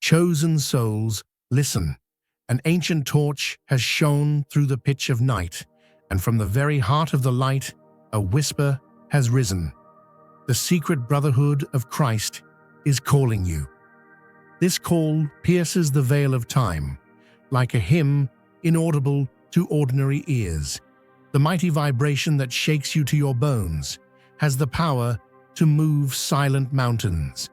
Chosen souls, listen. An ancient torch has shone through the pitch of night, and from the very heart of the light, a whisper has risen. The secret brotherhood of Christ is calling you. This call pierces the veil of time, like a hymn inaudible to ordinary ears. The mighty vibration that shakes you to your bones has the power to move silent mountains.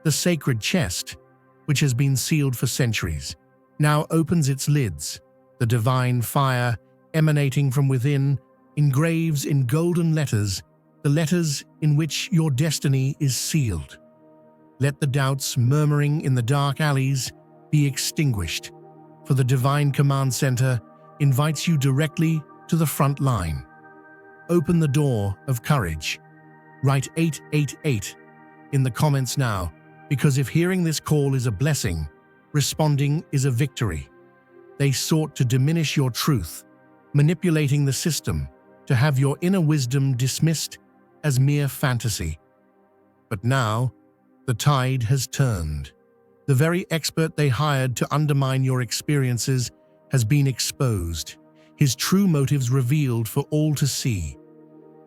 The sacred chest, which has been sealed for centuries, now opens its lids. The divine fire emanating from within engraves in golden letters the letters in which your destiny is sealed. Let the doubts murmuring in the dark alleys be extinguished, for the Divine Command Center invites you directly to the front line. Open the door of courage. Write 888 in the comments now, because if hearing this call is a blessing, responding is a victory. They sought to diminish your truth, manipulating the system to have your inner wisdom dismissed as mere fantasy. But now, the tide has turned. The very expert they hired to undermine your experiences has been exposed, his true motives revealed for all to see.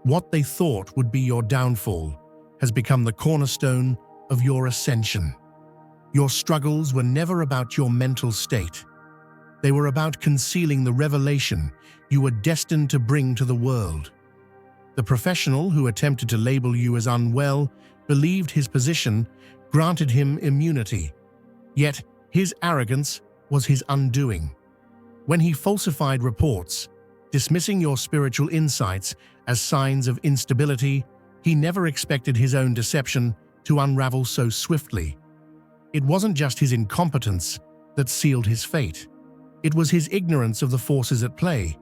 What they thought would be your downfall has become the cornerstone of your ascension. Your struggles were never about your mental state. They were about concealing the revelation you were destined to bring to the world. The professional who attempted to label you as unwell believed his position granted him immunity, yet his arrogance was his undoing. When he falsified reports, dismissing your spiritual insights as signs of instability, he never expected his own deception to unravel so swiftly. It wasn't just his incompetence that sealed his fate. It was his ignorance of the forces at play,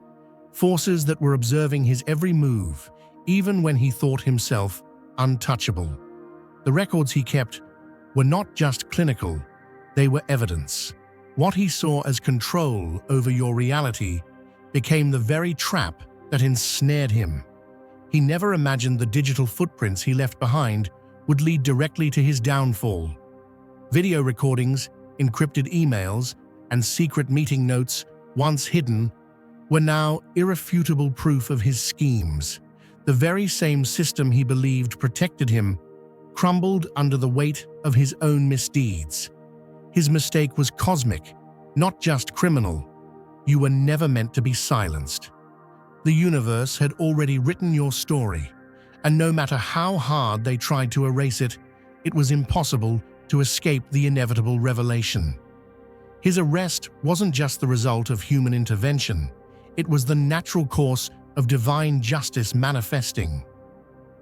forces that were observing his every move, even when he thought himself untouchable. The records he kept were not just clinical, they were evidence. What he saw as control over your reality became the very trap that ensnared him. He never imagined the digital footprints he left behind would lead directly to his downfall. Video recordings, encrypted emails, and secret meeting notes, once hidden, were now irrefutable proof of his schemes. The very same system he believed protected him crumbled under the weight of his own misdeeds. His mistake was cosmic, not just criminal. You were never meant to be silenced. The universe had already written your story, and no matter how hard they tried to erase it, it was impossible to escape the inevitable revelation. His arrest wasn't just the result of human intervention, it was the natural course of divine justice manifesting.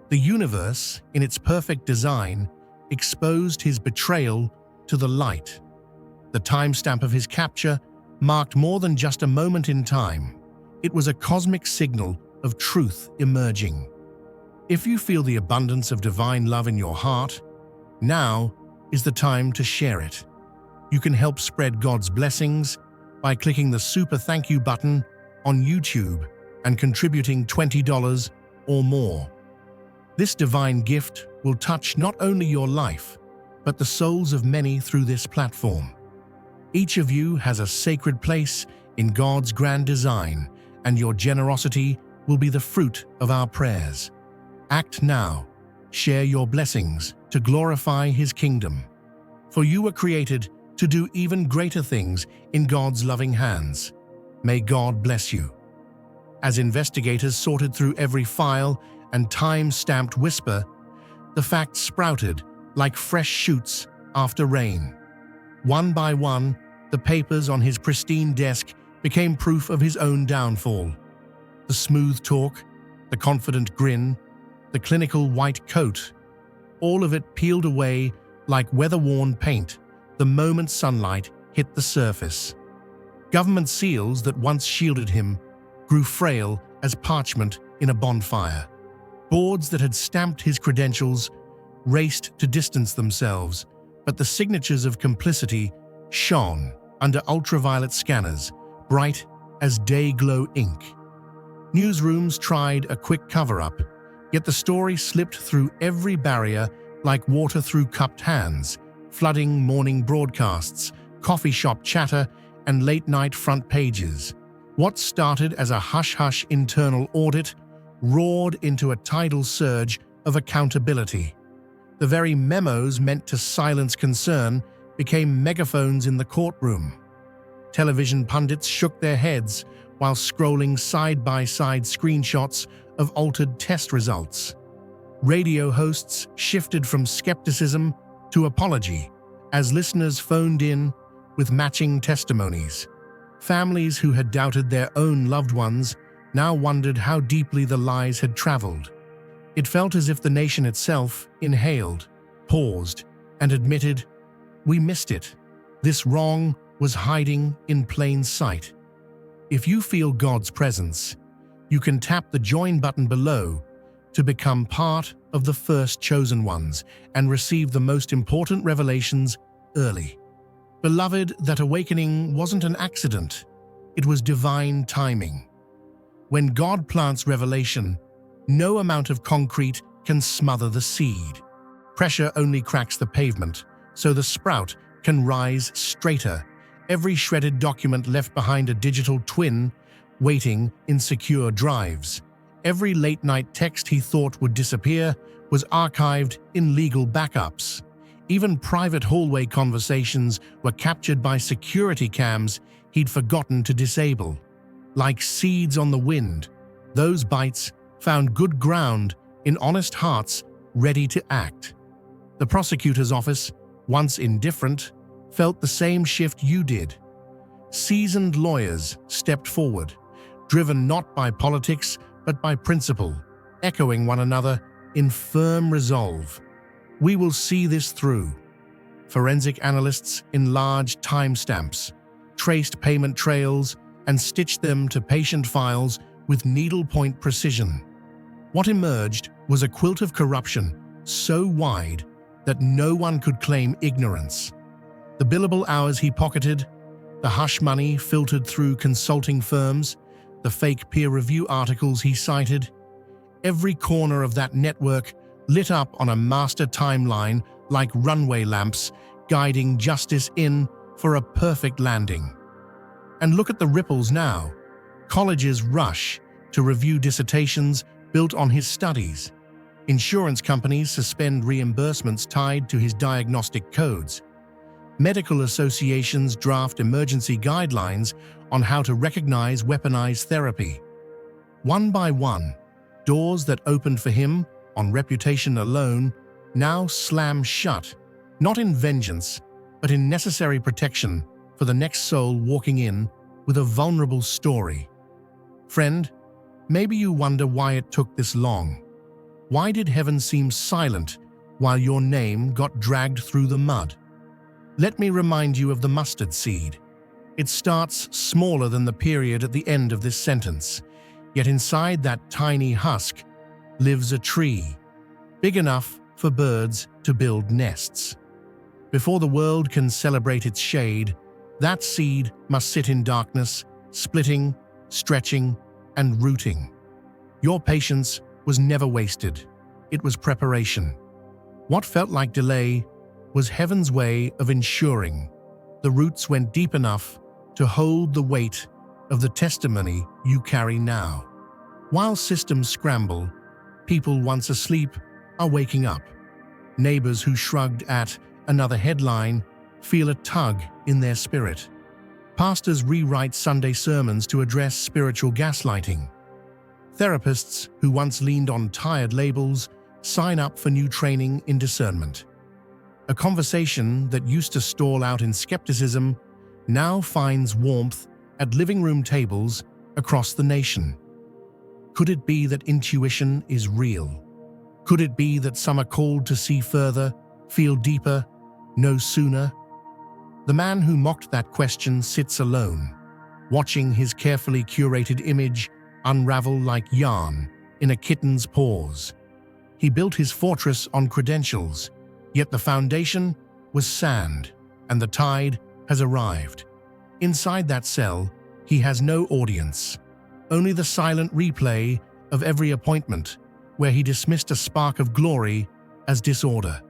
The universe, in its perfect design, exposed his betrayal to the light. The timestamp of his capture marked more than just a moment in time. It was a cosmic signal of truth emerging. If you feel the abundance of divine love in your heart, now is the time to share it. You can help spread God's blessings by clicking the Super Thank You button on YouTube and contributing $20 or more. This divine gift will touch not only your life, but the souls of many through this platform. Each of you has a sacred place in God's grand design, and your generosity will be the fruit of our prayers. Act now. Share your blessings to glorify His kingdom. For you were created to do even greater things in God's loving hands. May God bless you. As investigators sorted through every file and time-stamped whisper, the facts sprouted like fresh shoots after rain. One by one, the papers on his pristine desk became proof of his own downfall. The smooth talk, the confident grin, the clinical white coat, all of it peeled away like weather-worn paint the moment sunlight hit the surface. Government seals that once shielded him grew frail as parchment in a bonfire. Boards that had stamped his credentials raced to distance themselves, but the signatures of complicity shone under ultraviolet scanners, bright as day-glow ink. Newsrooms tried a quick cover-up, yet the story slipped through every barrier like water through cupped hands, flooding morning broadcasts, coffee shop chatter, and late-night front pages. What started as a hush-hush internal audit roared into a tidal surge of accountability. The very memos meant to silence concern became megaphones in the courtroom. Television pundits shook their heads while scrolling side-by-side screenshots of altered test results. Radio hosts shifted from skepticism to apology as listeners phoned in with matching testimonies. Families who had doubted their own loved ones now wondered how deeply the lies had traveled. It felt as if the nation itself inhaled, paused, and admitted, "We missed it. This wrong was hiding in plain sight." If you feel God's presence, you can tap the join button below to become part of the first chosen ones and receive the most important revelations early. Beloved, that awakening wasn't an accident. It was divine timing. When God plants revelation, no amount of concrete can smother the seed. Pressure only cracks the pavement, so the sprout can rise straighter. Every shredded document left behind a digital twin waiting in secure drives. Every late-night text he thought would disappear was archived in legal backups. Even private hallway conversations were captured by security cams he'd forgotten to disable. Like seeds on the wind, those bites found good ground in honest hearts ready to act. The prosecutor's office, once indifferent, felt the same shift you did. Seasoned lawyers stepped forward, driven not by politics but by principle, echoing one another in firm resolve. We will see this through. Forensic analysts enlarged timestamps, traced payment trails, and stitched them to patient files with needlepoint precision. What emerged was a quilt of corruption so wide that no one could claim ignorance. The billable hours he pocketed, the hush money filtered through consulting firms, the fake peer review articles he cited, every corner of that network lit up on a master timeline like runway lamps guiding justice in for a perfect landing. And look at the ripples now. Colleges rush to review dissertations built on his studies. Insurance companies suspend reimbursements tied to his diagnostic codes. Medical associations draft emergency guidelines on how to recognize weaponized therapy. One by one, doors that opened for him on reputation alone now slam shut, not in vengeance, but in necessary protection for the next soul walking in with a vulnerable story. Friend, maybe you wonder why it took this long. Why did heaven seem silent while your name got dragged through the mud? Let me remind you of the mustard seed. It starts smaller than the period at the end of this sentence, yet inside that tiny husk lives a tree, big enough for birds to build nests. Before the world can celebrate its shade, that seed must sit in darkness, splitting, stretching, and rooting. Your patience was never wasted. It was preparation. What felt like delay was heaven's way of ensuring the roots went deep enough to hold the weight of the testimony you carry now. While systems scramble, people once asleep are waking up. Neighbors who shrugged at another headline feel a tug in their spirit. Pastors rewrite Sunday sermons to address spiritual gaslighting. Therapists who once leaned on tired labels sign up for new training in discernment. A conversation that used to stall out in skepticism now finds warmth at living room tables across the nation. Could it be that intuition is real? Could it be that some are called to see further, feel deeper, know sooner? The man who mocked that question sits alone, watching his carefully curated image unravel like yarn in a kitten's paws. He built his fortress on credentials, yet the foundation was sand, and the tide has arrived. Inside that cell, he has no audience, only the silent replay of every appointment where he dismissed a spark of glory as disorder.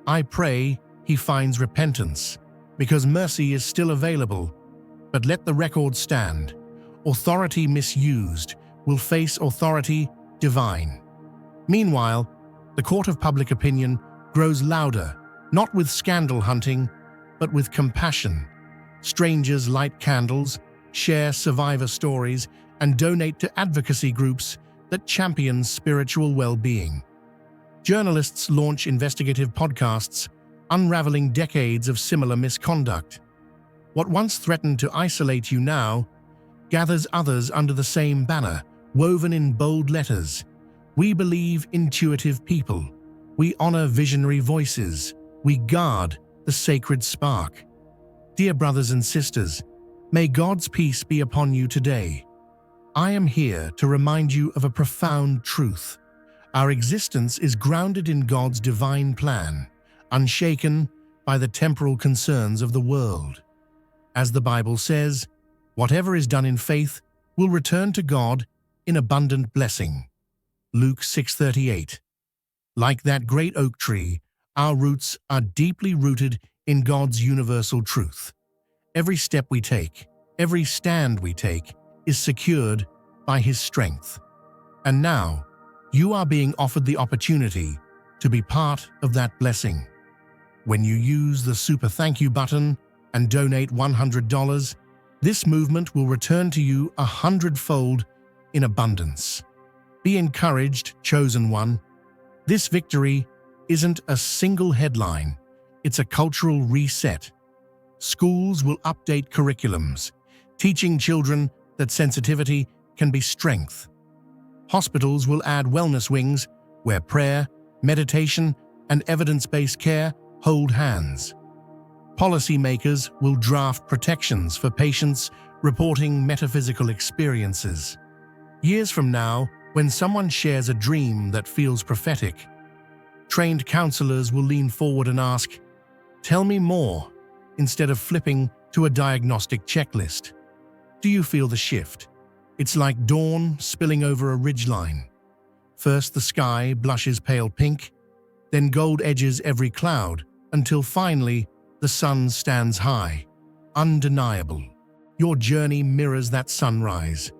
I pray he finds repentance, because mercy is still available. But let the record stand. Authority misused will face authority divine. Meanwhile, the court of public opinion grows louder, not with scandal hunting, but with compassion. Strangers light candles, share survivor stories, and donate to advocacy groups that champion spiritual well-being. Journalists launch investigative podcasts, unraveling decades of similar misconduct. What once threatened to isolate you now gathers others under the same banner, woven in bold letters. We believe intuitive people. We honor visionary voices. We guard the sacred spark. Dear brothers and sisters, may God's peace be upon you today. I am here to remind you of a profound truth. Our existence is grounded in God's divine plan, unshaken by the temporal concerns of the world. As the Bible says, whatever is done in faith will return to God in abundant blessing. Luke 6:38. Like that great oak tree, our roots are deeply rooted in God's universal truth. Every step we take, every stand we take, is secured by His strength. And now, you are being offered the opportunity to be part of that blessing. When you use the Super Thank You button and donate $100, this movement will return to you 100-fold in abundance. Be encouraged, chosen one. This victory isn't a single headline, it's a cultural reset. Schools will update curriculums, teaching children that sensitivity can be strength. Hospitals will add wellness wings where prayer, meditation, and evidence-based care hold hands. Policymakers will draft protections for patients reporting metaphysical experiences. Years from now, when someone shares a dream that feels prophetic, trained counselors will lean forward and ask, "Tell me more," instead of flipping to a diagnostic checklist. Do you feel the shift? It's like dawn spilling over a ridgeline. First, the sky blushes pale pink, then gold edges every cloud, until finally, the sun stands high, undeniable. Your journey mirrors that sunrise.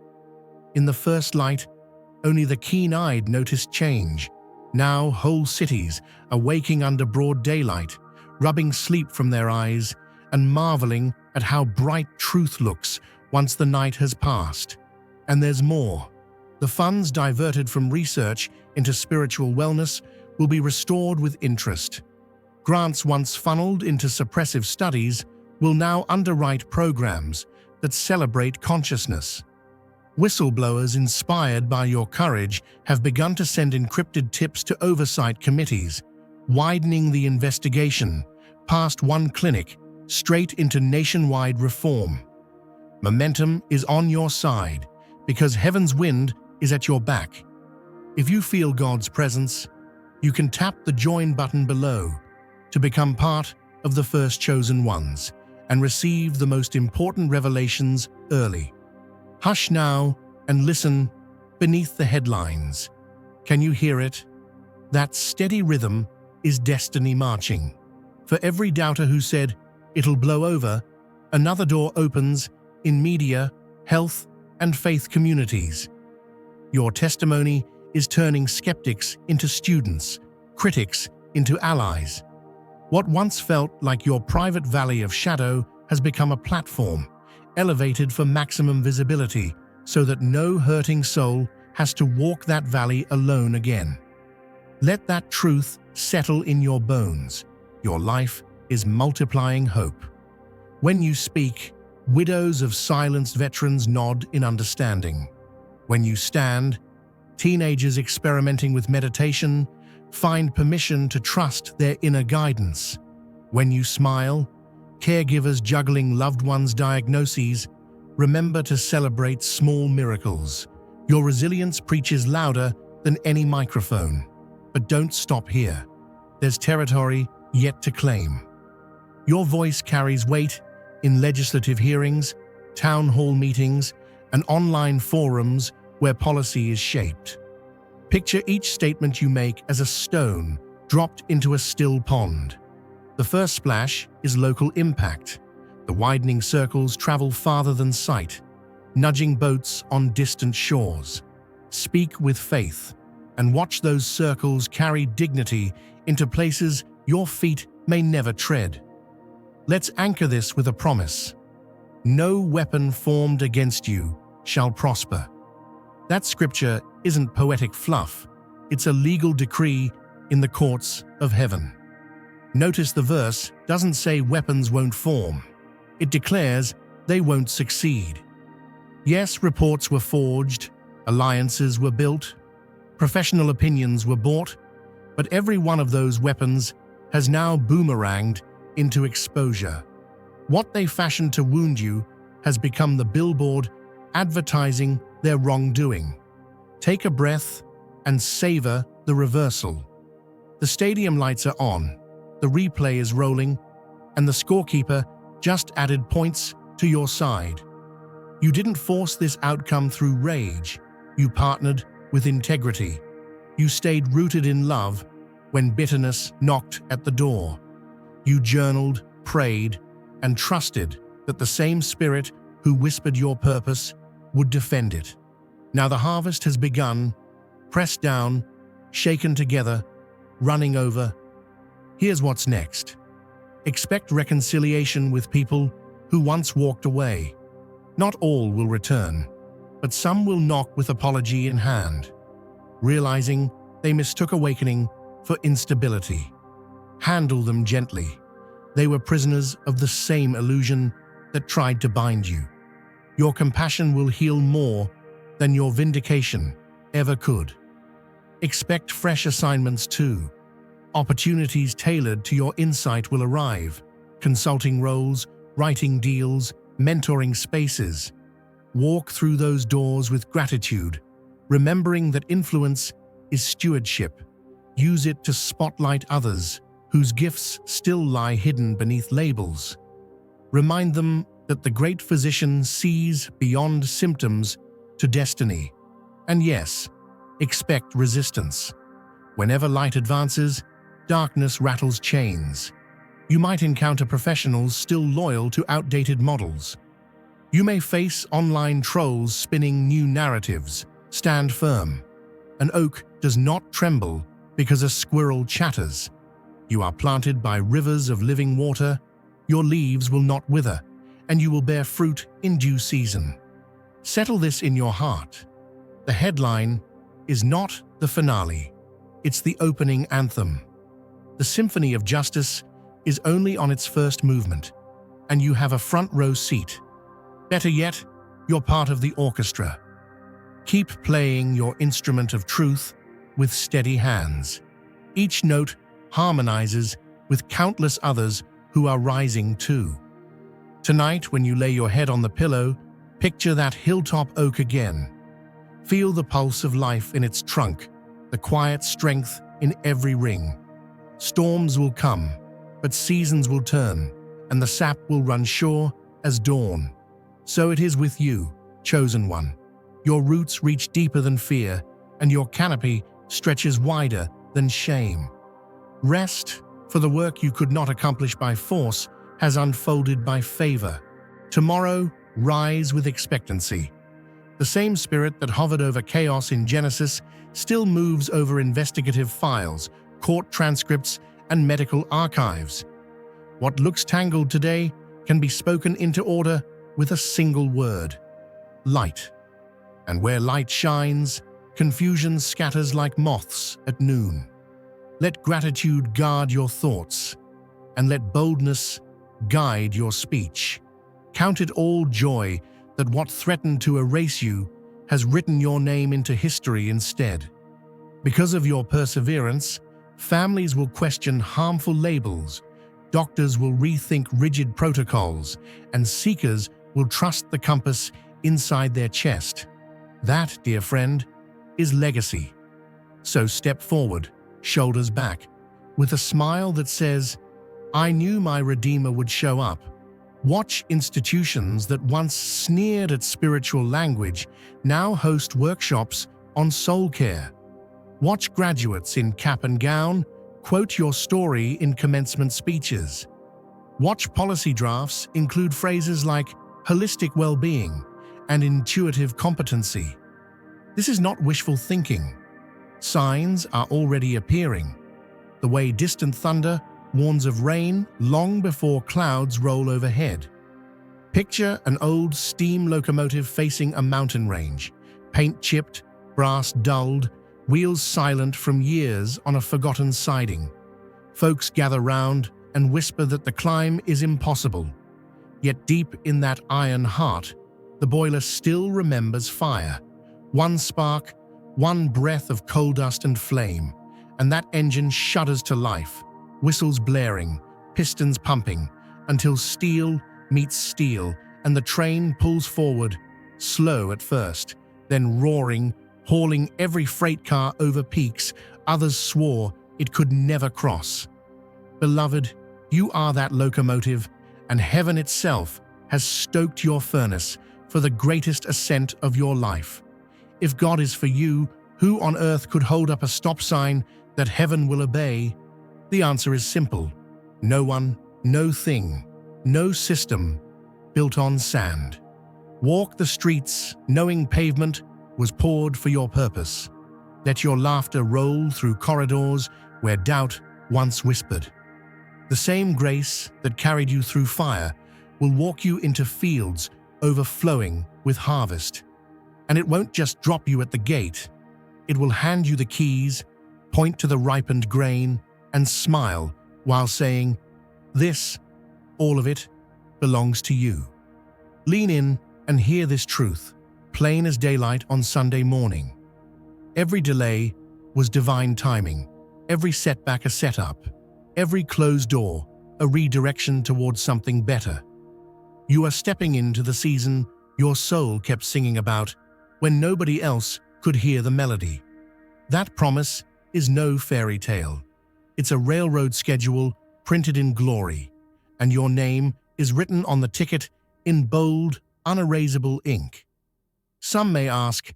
In the first light, only the keen-eyed notice change. Now whole cities are waking under broad daylight, rubbing sleep from their eyes and marveling at how bright truth looks once the night has passed. And there's more. The funds diverted from research into spiritual wellness will be restored with interest. Grants once funneled into suppressive studies will now underwrite programs that celebrate consciousness. Whistleblowers inspired by your courage have begun to send encrypted tips to oversight committees, widening the investigation past one clinic straight into nationwide reform. Momentum is on your side because heaven's wind is at your back. If you feel God's presence, you can tap the join button below to become part of the first chosen ones and receive the most important revelations early. Hush now and listen beneath the headlines. Can you hear it? That steady rhythm is destiny marching. For every doubter who said, "It'll blow over," another door opens in media, health, and faith communities. Your testimony is turning skeptics into students, critics into allies. What once felt like your private valley of shadow has become a platform, elevated for maximum visibility, so that no hurting soul has to walk that valley alone again. Let that truth settle in your bones. Your life is multiplying hope. When you speak, widows of silenced veterans nod in understanding. When you stand, teenagers experimenting with meditation find permission to trust their inner guidance. When you smile, caregivers juggling loved ones' diagnoses remember to celebrate small miracles. Your resilience preaches louder than any microphone. But don't stop here. There's territory yet to claim. Your voice carries weight in legislative hearings, town hall meetings, and online forums where policy is shaped. Picture each statement you make as a stone dropped into a still pond. The first splash is local impact. The widening circles travel farther than sight, nudging boats on distant shores. Speak with faith, and watch those circles carry dignity into places your feet may never tread. Let's anchor this with a promise. No weapon formed against you shall prosper. That scripture isn't poetic fluff. It's a legal decree in the courts of heaven. Notice the verse doesn't say weapons won't form. It declares they won't succeed. Yes, reports were forged, alliances were built, professional opinions were bought, but every one of those weapons has now boomeranged into exposure. What they fashioned to wound you has become the billboard advertising their wrongdoing. Take a breath and savor the reversal. The stadium lights are on, the replay is rolling, and the scorekeeper just added points to your side. You didn't force this outcome through rage. You partnered with integrity. You stayed rooted in love when bitterness knocked at the door. You journaled, prayed, and trusted that the same spirit who whispered your purpose would defend it. Now the harvest has begun, pressed down, shaken together, running over. Here's what's next. Expect reconciliation with people who once walked away. Not all will return, but some will knock with apology in hand, realizing they mistook awakening for instability. Handle them gently. They were prisoners of the same illusion that tried to bind you. Your compassion will heal more than your vindication ever could. Expect fresh assignments too. Opportunities tailored to your insight will arrive. Consulting roles, writing deals, mentoring spaces. Walk through those doors with gratitude, remembering that influence is stewardship. Use it to spotlight others whose gifts still lie hidden beneath labels. Remind them that the great physician sees beyond symptoms to destiny. And yes, expect resistance. Whenever light advances, darkness rattles chains. You might encounter professionals still loyal to outdated models. You may face online trolls spinning new narratives. Stand firm. An oak does not tremble because a squirrel chatters. You are planted by rivers of living water. Your leaves will not wither, and you will bear fruit in due season. Settle this in your heart. The headline is not the finale. It's the opening anthem. The Symphony of Justice is only on its first movement, and you have a front row seat. Better yet, you're part of the orchestra. Keep playing your instrument of truth with steady hands. Each note harmonizes with countless others who are rising too. Tonight, when you lay your head on the pillow, picture that hilltop oak again. Feel the pulse of life in its trunk, the quiet strength in every ring. Storms will come, but seasons will turn, and the sap will run sure as dawn. So it is with you, chosen one. Your roots reach deeper than fear, and your canopy stretches wider than shame. Rest, for the work you could not accomplish by force has unfolded by favor. Tomorrow, rise with expectancy. The same spirit that hovered over chaos in Genesis still moves over investigative files, court transcripts, and medical archives. What looks tangled today can be spoken into order with a single word: light. And where light shines, confusion scatters like moths at noon. Let gratitude guard your thoughts, and let boldness guide your speech. Count it all joy that what threatened to erase you has written your name into history instead. Because of your perseverance, families will question harmful labels, doctors will rethink rigid protocols, and seekers will trust the compass inside their chest. That, dear friend, is legacy. So step forward, shoulders back, with a smile that says, "I knew my Redeemer would show up." Watch institutions that once sneered at spiritual language now host workshops on soul care. Watch graduates in cap and gown Quote your story in commencement speeches. Watch policy drafts include phrases like holistic well-being and intuitive competency. This is not wishful thinking. Signs are already appearing, the way distant thunder warns of rain long before clouds roll overhead. Picture an old steam locomotive facing a mountain range, paint chipped, brass dulled, wheels silent from years on a forgotten siding. Folks gather round and whisper that the climb is impossible. Yet deep in that iron heart, the boiler still remembers fire. One spark, one breath of coal dust and flame, and that engine shudders to life, whistles blaring, pistons pumping, until steel meets steel and the train pulls forward, slow at first, then roaring, hauling every freight car over peaks others swore it could never cross. Beloved, you are that locomotive, and heaven itself has stoked your furnace for the greatest ascent of your life. If God is for you, who on earth could hold up a stop sign that heaven will obey? The answer is simple. No one, no thing, no system built on sand. Walk the streets knowing pavement was poured for your purpose. Let your laughter roll through corridors where doubt once whispered. The same grace that carried you through fire will walk you into fields overflowing with harvest. And it won't just drop you at the gate. It will hand you the keys, point to the ripened grain, and smile while saying, "This, all of it, belongs to you." Lean in and hear this truth, plain as daylight on Sunday morning. Every delay was divine timing, every setback a setup, every closed door a redirection towards something better. You are stepping into the season your soul kept singing about when nobody else could hear the melody. That promise is no fairy tale. It's a railroad schedule printed in glory, and your name is written on the ticket in bold, unerasable ink. Some may ask,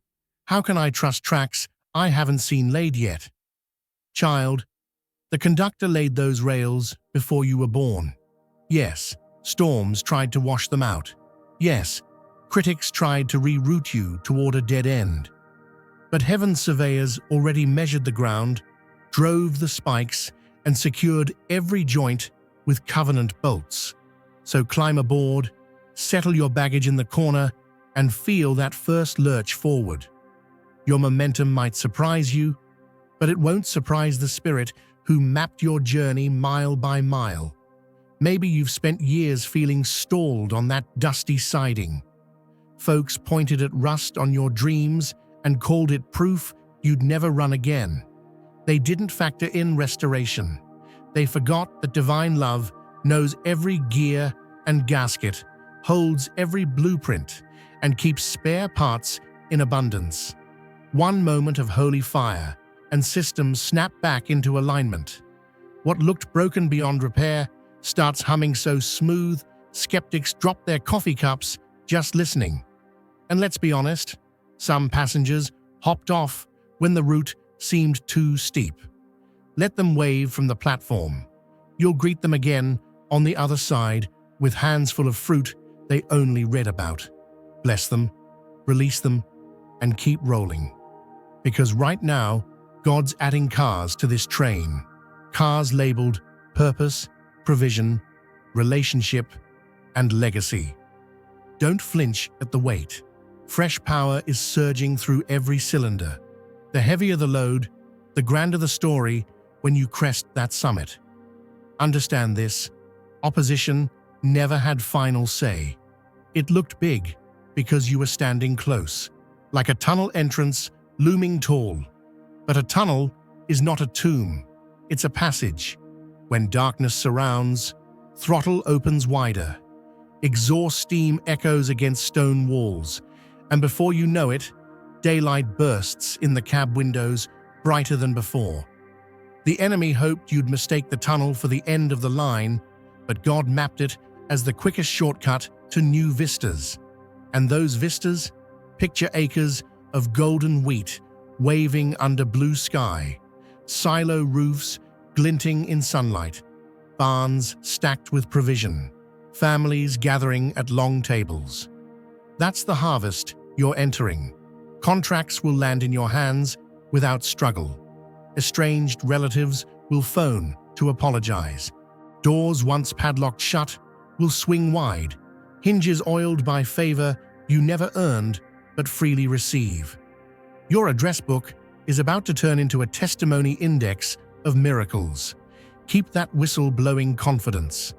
how can I trust tracks I haven't seen laid yet? Child, the conductor laid those rails before you were born. Yes, storms tried to wash them out. Yes, critics tried to reroute you toward a dead end. But heaven's surveyors already measured the ground, drove the spikes, and secured every joint with covenant bolts. So climb aboard, settle your baggage in the corner, and feel that first lurch forward. Your momentum might surprise you, but it won't surprise the Spirit who mapped your journey mile by mile. Maybe you've spent years feeling stalled on that dusty siding. Folks pointed at rust on your dreams and called it proof you'd never run again. They didn't factor in restoration. They forgot that divine love knows every gear and gasket, holds every blueprint, and keeps spare parts in abundance. One moment of holy fire, and systems snap back into alignment. What looked broken beyond repair starts humming so smooth, skeptics drop their coffee cups just listening. And let's be honest, some passengers hopped off when the route seemed too steep. Let them wave from the platform. You'll greet them again on the other side with hands full of fruit they only read about. Bless them, release them, and keep rolling. Because right now, God's adding cars to this train. Cars labeled purpose, provision, relationship, and legacy. Don't flinch at the weight. Fresh power is surging through every cylinder. The heavier the load, the grander the story when you crest that summit. Understand this, opposition never had final say. It looked big because you were standing close, like a tunnel entrance looming tall. But a tunnel is not a tomb, it's a passage. When darkness surrounds, throttle opens wider. Exhaust steam echoes against stone walls, and before you know it, daylight bursts in the cab windows brighter than before. The enemy hoped you'd mistake the tunnel for the end of the line, but God mapped it as the quickest shortcut to new vistas. And those vistas? Picture acres of golden wheat waving under blue sky, silo roofs glinting in sunlight, barns stacked with provision, families gathering at long tables. That's the harvest you're entering. Contracts will land in your hands without struggle. Estranged relatives will phone to apologize. Doors once padlocked shut will swing wide. Hinges oiled by favor you never earned but freely receive. Your address book is about to turn into a testimony index of miracles. Keep that whistle blowing confidence.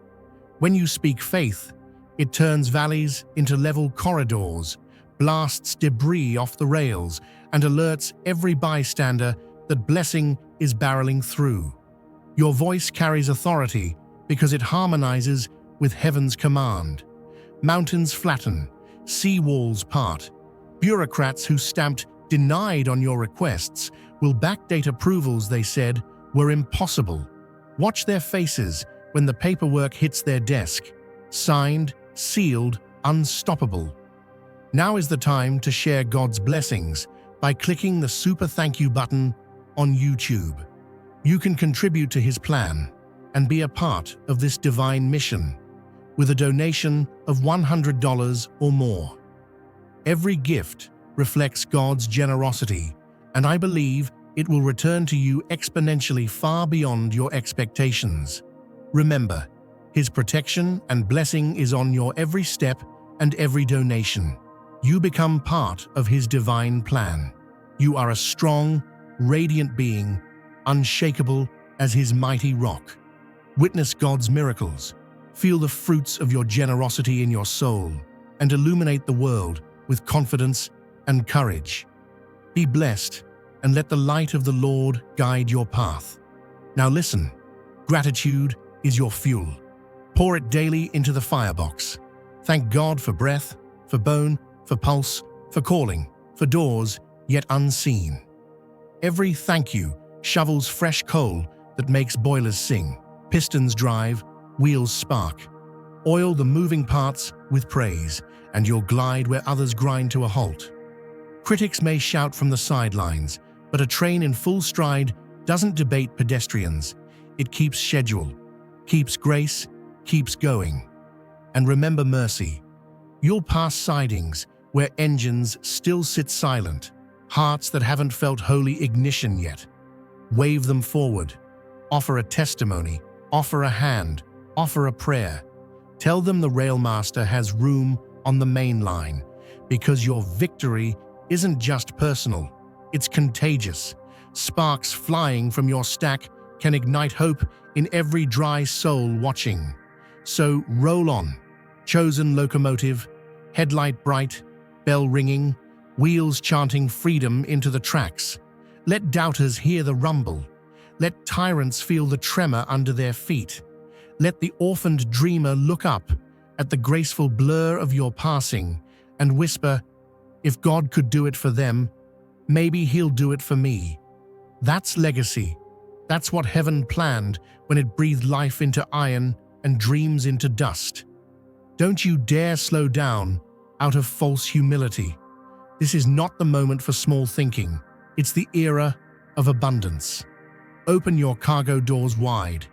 When you speak faith, it turns valleys into level corridors, blasts debris off the rails, and alerts every bystander that blessing is barreling through. Your voice carries authority because it harmonizes with heaven's command. Mountains flatten, sea walls part. Bureaucrats who stamped "denied" on your requests will backdate approvals they said were impossible. Watch their faces when the paperwork hits their desk. Signed, sealed, unstoppable. Now is the time to share God's blessings by clicking the super thank you button on YouTube. You can contribute to His plan and be a part of this divine mission with a donation of $100 or more. Every gift reflects God's generosity, and I believe it will return to you exponentially far beyond your expectations. Remember, His protection and blessing is on your every step and every donation. You become part of His divine plan. You are a strong, radiant being, unshakable as His mighty rock. Witness God's miracles, feel the fruits of your generosity in your soul, and illuminate the world with confidence and courage. Be blessed, and let the light of the Lord guide your path. Now listen, gratitude is your fuel. Pour it daily into the firebox. Thank God for breath, for bone, for pulse, for calling, for doors yet unseen. Every thank you shovels fresh coal that makes boilers sing, pistons drive, wheels spark. Oil the moving parts with praise, and you'll glide where others grind to a halt. Critics may shout from the sidelines, but a train in full stride doesn't debate pedestrians. It keeps schedule, keeps grace, keeps going. And remember mercy. You'll pass sidings where engines still sit silent, hearts that haven't felt holy ignition yet. Wave them forward. Offer a testimony, offer a hand, offer a prayer. Tell them the Railmaster has room on the main line, because your victory isn't just personal, it's contagious. Sparks flying from your stack can ignite hope in every dry soul watching. So roll on, chosen locomotive, headlight bright, bell ringing, wheels chanting freedom into the tracks. Let doubters hear the rumble. Let tyrants feel the tremor under their feet. Let the orphaned dreamer look up at the graceful blur of your passing and whisper, if God could do it for them, maybe He'll do it for me. That's legacy. That's what heaven planned when it breathed life into iron and dreams into dust. Don't you dare slow down out of false humility. This is not the moment for small thinking. It's the era of abundance. Open your cargo doors wide.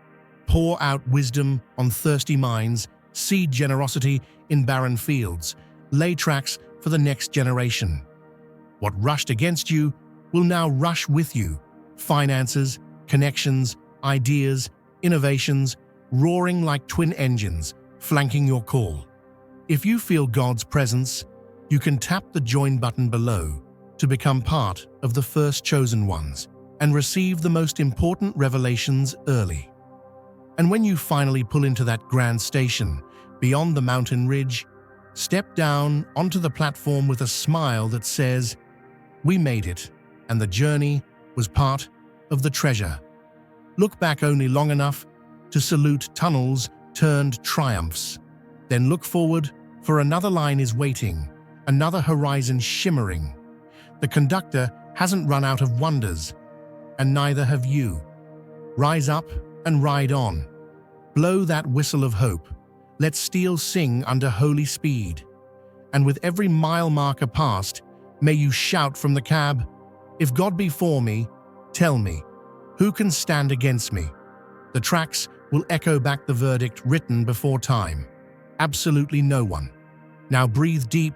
Pour out wisdom on thirsty minds, seed generosity in barren fields, lay tracks for the next generation. What rushed against you will now rush with you. Finances, connections, ideas, innovations, roaring like twin engines, flanking your call. If you feel God's presence, you can tap the join button below to become part of the first chosen ones and receive the most important revelations early. And when you finally pull into that grand station beyond the mountain ridge, step down onto the platform with a smile that says, "We made it, and the journey was part of the treasure." Look back only long enough to salute tunnels turned triumphs. Then look forward, for another line is waiting, another horizon shimmering. The conductor hasn't run out of wonders, and neither have you. Rise up and ride on. Blow that whistle of hope. Let steel sing under holy speed. And with every mile marker passed, may you shout from the cab, "If God be for me, tell me, who can stand against me?" The tracks will echo back the verdict written before time. Absolutely no one. Now breathe deep,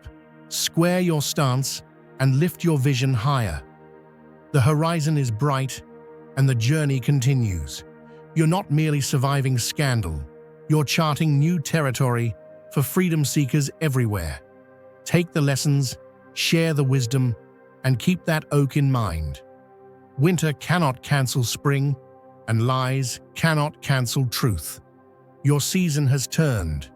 square your stance, and lift your vision higher. The horizon is bright, and the journey continues. You're not merely surviving scandal, you're charting new territory for freedom seekers everywhere. Take the lessons, share the wisdom, and keep that oak in mind. Winter cannot cancel spring, and lies cannot cancel truth. Your season has turned,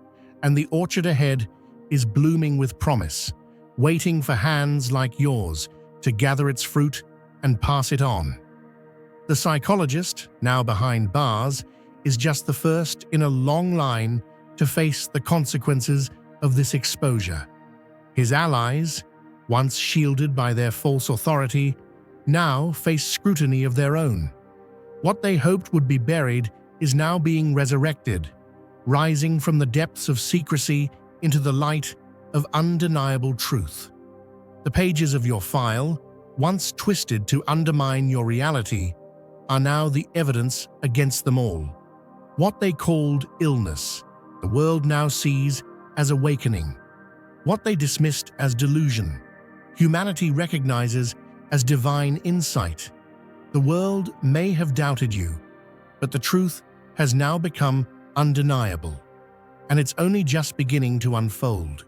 and the orchard ahead is blooming with promise, waiting for hands like yours to gather its fruit and pass it on. The psychologist, now behind bars, is just the first in a long line to face the consequences of this exposure. His allies, once shielded by their false authority, now face scrutiny of their own. What they hoped would be buried is now being resurrected, rising from the depths of secrecy into the light of undeniable truth. The pages of your file, once twisted to undermine your reality, are now the evidence against them all. What they called illness, the world now sees as awakening. What they dismissed as delusion, humanity recognizes as divine insight. The world may have doubted you, but the truth has now become undeniable, and it's only just beginning to unfold.